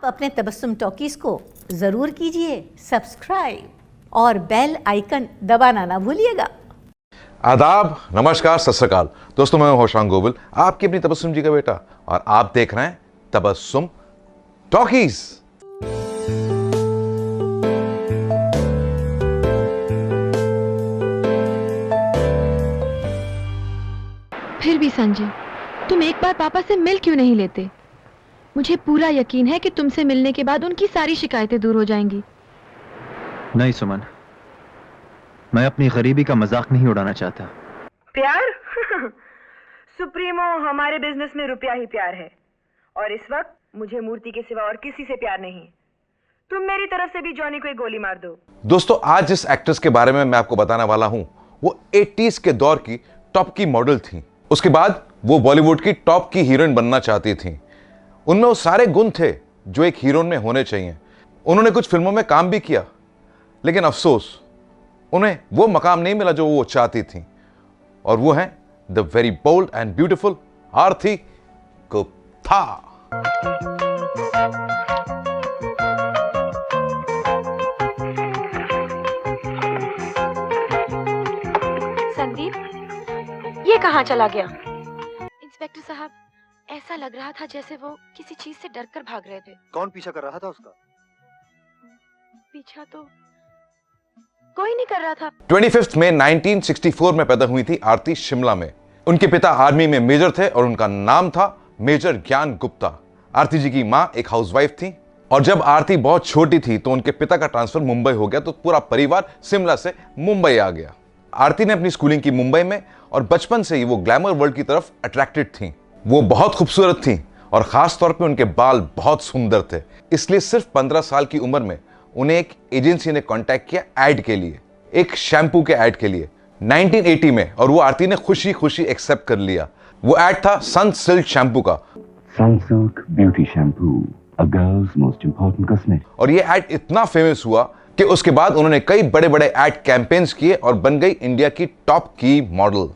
अपने तबस्सुम टॉकीज को जरूर कीजिए सब्सक्राइब और बेल आइकन दबाना ना भूलिएगा। आदाब, नमस्कार, सत श्री अकाल। दोस्तों, मैं khushi.govil, आपकी अपनी तबस्सुम जी का बेटा, और आप देख रहे हैं तबस्सुम टॉकीज। फिर भी संजय, तुम एक बार पापा से मिल क्यों नहीं लेते? मुझे पूरा यकीन है कि तुमसे मिलने के बाद उनकी सारी शिकायतें दूर हो जाएंगी। नहीं सुमन, मैं अपनी गरीबी का मजाक नहीं उड़ाना चाहता। प्यार? सुप्रीमो, हमारे बिजनेस में रुपया ही प्यार है, और इस वक्त मुझे मूर्ति के सिवा और किसी से प्यार नहीं। तुम मेरी तरफ से भी जॉनी को एक गोली मार दो। दोस्तों, आज जिस एक्ट्रेस के बारे में मैं आपको बताने वाला हूं, वो 80s के दौर की टॉप की मॉडल थी। उसके बाद वो बॉलीवुड की टॉप की हीरोइन बनना चाहती थी। उनमें वो सारे गुण थे जो एक हीरोइन में होने चाहिए। उन्होंने कुछ फिल्मों में काम भी किया, लेकिन अफसोस उन्हें वो मकाम नहीं मिला जो वो चाहती थी, और वो है the very bold and beautiful Aarti Gupta. Sandeep, ये कहाँ चला गया? इंस्पेक्टर साहब, ऐसा लग रहा था जैसे वो किसी चीज से डरकर भाग रहे थे। कौन पीछा कर रहा था उसका? पीछा तो कोई नहीं कर रहा था। 25 मई 1964 में पैदा हुई थी आरती शिमला में। उनके पिता आर्मी में मेजर थे और उनका नाम था मेजर ज्ञान गुप्ता। आरती जी की मां एक हाउसवाइफ थी, और जब आरती बहुत छोटी थी तो उनके पिता का ट्रांसफर मुंबई हो गया, तो पूरा परिवार शिमला से मुंबई आ गया। आरती ने अपनी स्कूलिंग की मुंबई में, और बचपन से ही वो ग्लैमर वर्ल्ड की तरफ अट्रैक्टेड थी। वो बहुत खूबसूरत थी, और खास तौर पे उनके बाल बहुत सुंदर थे। इसलिए सिर्फ 15 साल की उम्र में उन्हें एक एजेंसी ने कांटेक्ट किया एड के लिए, एक शैम्पू के एड के लिए 1980 में, और वो आरती ने खुशी खुशी एक्सेप्ट कर लिया। वो एड था सनसिल्क शैम्पू का। सनसिल्क ब्यूटी शैम्पू, अ गर्ल्स मोस्ट इंपॉर्टेंट कॉस्मेटिक। और ये एड इतना फेमस हुआ कि उसके बाद उन्होंने कई बड़े बड़े एड कैंपेन्स किए और बन गई इंडिया की टॉप की मॉडल।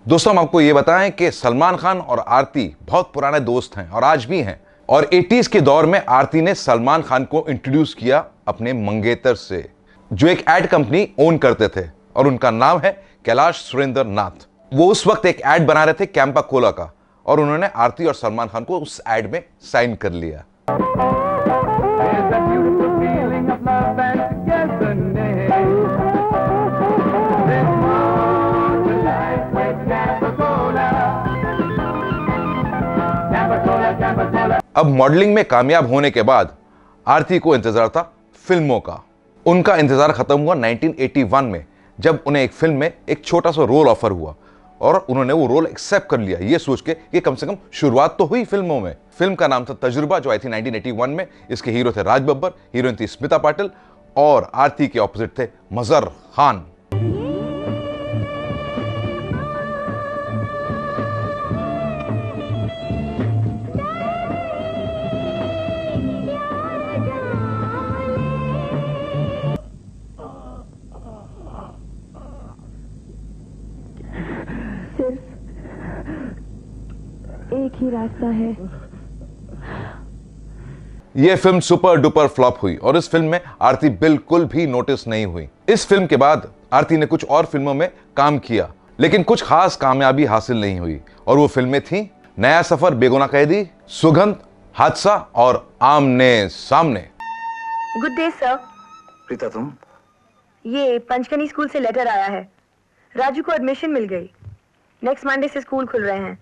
दोस्तों, हम आपको ये बताएं कि सलमान खान और आरती बहुत पुराने दोस्त हैं और आज भी हैं। और 80s के दौर में आरती ने सलमान खान को इंट्रोड्यूस किया अपने मंगेतर से, जो एक एड कंपनी ओन करते थे, और उनका नाम है कैलाश सुरेंद्र नाथ। वो उस वक्त एक एड बना रहे थे कैंपा कोला का, और उन्होंने आरती और सलमान खान को उस एड में साइन कर लिया। अब मॉडलिंग में कामयाब होने के बाद आरती को इंतजार था फिल्मों का। उनका इंतजार खत्म हुआ 1981 में, जब उन्हें एक फिल्म में एक छोटा सा रोल ऑफर हुआ, और उन्होंने वो रोल एक्सेप्ट कर लिया, ये सोच के कि कम से कम शुरुआत तो हुई फिल्मों में। फिल्म का नाम था तजुर्बा, जो आई थी 1981 में। इसके हीरो थे राज बब्बर, हीरोइन थी स्मिता पाटिल, और आरती के ऑपोजिट थे मजहर खान। एक ही रास्ता है। यह फिल्म सुपर डुपर फ्लॉप हुई, और इस फिल्म में आरती बिल्कुल भी नोटिस नहीं हुई। इस फिल्म के बाद आरती ने कुछ और फिल्मों में काम किया, लेकिन कुछ खास कामयाबी हासिल नहीं हुई। और वो फिल्में थी नया सफर, बेगुनाह कैदी, सुगंध, हादसा और आमने सामने। Good day sir. प्रीता, तुम? ये पंचकनी स्कूल से लेटर आया है। राजू को एडमिशन मिल गई। नेक्स्ट मंडे से स्कूल खुल रहे हैं।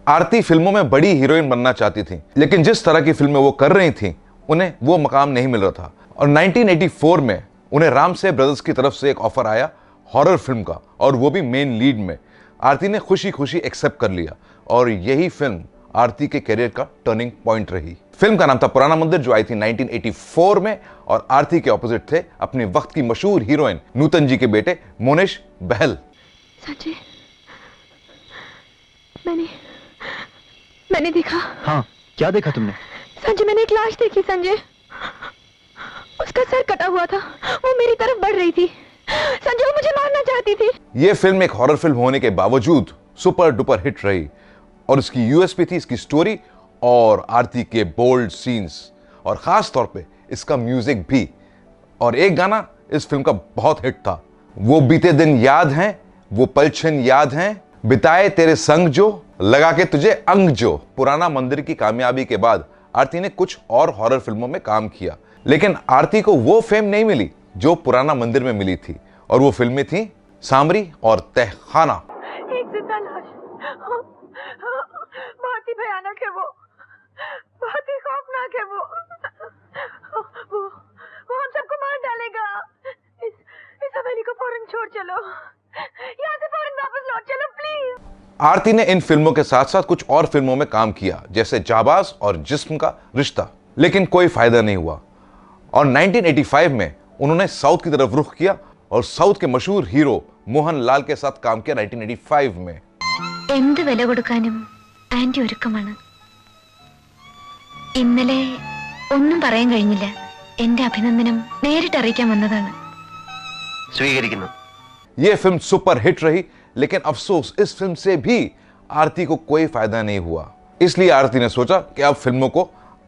आरती फिल्मों में बड़ी हीरोइन बनना चाहती थी, लेकिन जिस तरह की फिल्में वो कर रही थी उन्हें वो मकाम नहीं मिल रहा था। और 1984 में उन्हें राम से ब्रदर्स की तरफ से एक ऑफर आया हॉरर फिल्म का, और वो भी मेन लीड में। आरती ने खुशी खुशी एक्सेप्ट कर लिया, और यही फिल्म आरती के करियर का टर्निंग पॉइंट रही। फिल्म का नाम था पुराना मंदिर, जो आई थी 1984 में, और आरती के ऑपोजिट थे अपने वक्त की मशहूर हीरोइन नूतन जी के बेटे मोनिश बहल। संजय, मैंने देखा। हाँ, क्या देखा तुमने? संजय, मैंने एक लाश देखी। संजय, उसका सर कटा हुआ था, वो मेरी तरफ बढ़ रही थी। संजय, वो मुझे मारना चाहती थी। यह फिल्म एक हॉरर फिल्म होने के बावजूद सुपर डुपर हिट रही, और इसकी यूएसपी थी इसकी स्टोरी और आरती के बोल्ड सीन्स। और खास तौर पे इसका म्यूजिक भी। और एक गाना इस फिल्म का बहुत हिट था, वो बीते दिन याद हैं, वो पल क्षण याद हैं, बिताए तेरे संग जो, लगा के तुझे अंग जो। पुराना मंदिर की कामयाबी के बाद आरती ने कुछ और हॉरर फिल्मों में काम किया, लेकिन आरती को वो फेम नहीं मिली जो पुराना मंदिर में मिली थी। और वो फिल्में थी सामरी और तहखाना। एक जिंदा लाश, बहुत ही भयानक है वो, बहुत ही खौफनाक है वो हम सबको मार डालेगा। इस हवेली को फौरन छोड़ चलो, यहाँ से फौरन वापस लौट चलो प्लीज। आरती ने इन फिल्मों के साथ साथ कुछ और फिल्मों में काम किया, जैसे जाबाज और जिस्म का रिश्ता, लेकिन कोई फायदा नहीं हुआ। और 1985 में उन्होंने साउथ की तरफ रुख किया और साउथ के मशहूर हीरो मोहन लाल के साथ काम किया 1985 में। എന്ത് വില കൊടുക്കാനും ആന്റി ഒരുക്കമാണ്. ഇന്നലെ ഒന്നും പറയാൻ കഴിഞ്ഞില്ല. എന്റെ അഭിനന്ദനം നേരിട്ട് അറിയിക്കാൻ വന്നതാണ്. സ്വീകരിക്കുന്നു. यह फिल्म सुपर हिट रही, लेकिन अफसोस इस फिल्म से भी आरती को कोई फायदा नहीं हुआ। इसलिए आरती ने सोचा कि अब फिल्मों को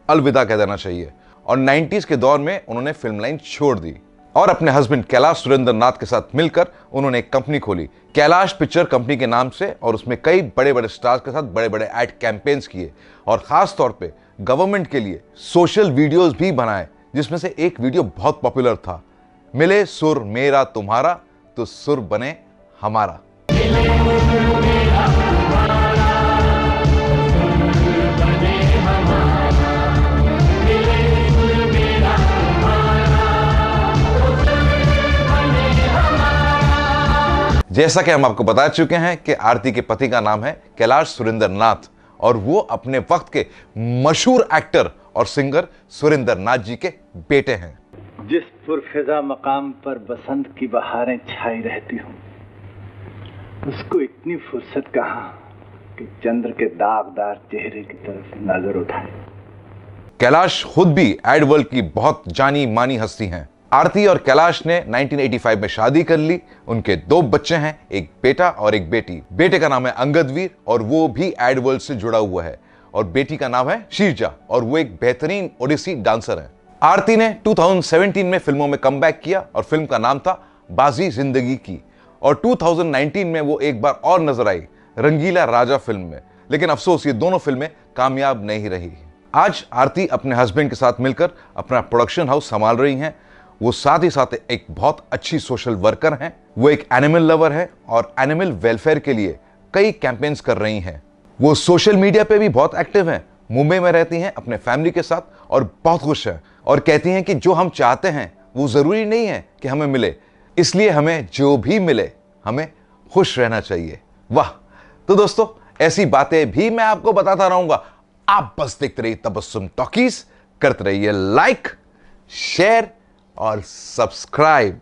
अलविदा कह देना चाहिए और 90s के दौर में उन्होंने फिल्म लाइन छोड़ दी और अपने हस्बैंड कैलाश सुरेंद्र नाथ के साथ मिलकर उन्होंने एक कंपनी खोली, कैलाश पिक्चर कंपनी के नाम से। और उसमें कई बड़े बड़े स्टार्स के साथ बड़े बड़े एड कैंपेन्स किए और खास तौर पे गवर्नमेंट के लिए सोशल वीडियोस भी बनाए, जिसमें से एक वीडियो बहुत पॉपुलर था, मिले सुर मेरा तुम्हारा तो सुर बने हमारा। जैसा कि हम आपको बता चुके हैं कि आरती के पति का नाम है कैलाश सुरेंद्र नाथ और वो अपने वक्त के मशहूर एक्टर और सिंगर सुरेंद्र नाथ जी के बेटे हैं। जिस पुरफिजा मकाम पर बसंत की बहारें छाई रहती हूँ, उसको इतनी फुर्सत कहाँ कि चंद्र के दागदार चेहरे की तरफ नजर उठाए। कैलाश खुद भी एड वर्ल्ड की बहुत जानी मानी हस्ती हैं। आरती और कैलाश ने 1985 में शादी कर ली। उनके 2 बच्चे हैं, एक बेटा और एक बेटी। बेटे का नाम है अंगदवीर और वो भी एड वर्ल्ड से जुड़ा हुआ है, और बेटी का नाम है शीरजा और वो एक बेहतरीन ओडिसी डांसर है। आरती ने 2017 में फिल्मों में कमबैक किया और फिल्म का नाम था बाजी जिंदगी की। और 2019 में वो एक बार और नजर आई रंगीला राजा फिल्म में, लेकिन अफसोस ये दोनों फिल्में कामयाब नहीं रही। आज आरती अपने हस्बैंड के साथ मिलकर अपना प्रोडक्शन हाउस संभाल रही हैं। वो साथ ही साथ एक बहुत अच्छी सोशल वर्कर हैं। वो एक एनिमल लवर है और एनिमल वेलफेयर के लिए कई कैंपेन्स कर रही हैं। वो सोशल मीडिया पे भी बहुत एक्टिव हैं। मुंबई में रहती हैं अपने फैमिली के साथ और बहुत खुश हैं और कहती हैं कि जो हम चाहते हैं वो जरूरी नहीं है कि हमें मिले, इसलिए हमें जो भी मिले हमें खुश रहना चाहिए। वाह! तो दोस्तों, ऐसी बातें भी मैं आपको बताता रहूंगा। आप बस देखते रहिए तबस्सुम टॉकीज, करते रहिए लाइक, शेयर और सब्सक्राइब।